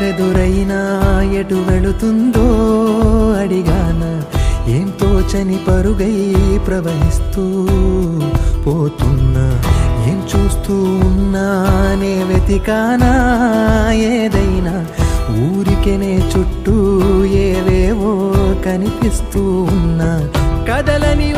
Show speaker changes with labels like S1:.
S1: ఎదురైనా ఎటు వెళుతుందో అడిగాన ఏం తోచని పరుగై ప్రవహిస్తూ పోతున్నా ఏం చూస్తూ ఉన్నానే వెతికానా ఏదైనా ఊరికెనే చుట్టూ ఏవేవో కనిపిస్తూ ఉన్నా కదలని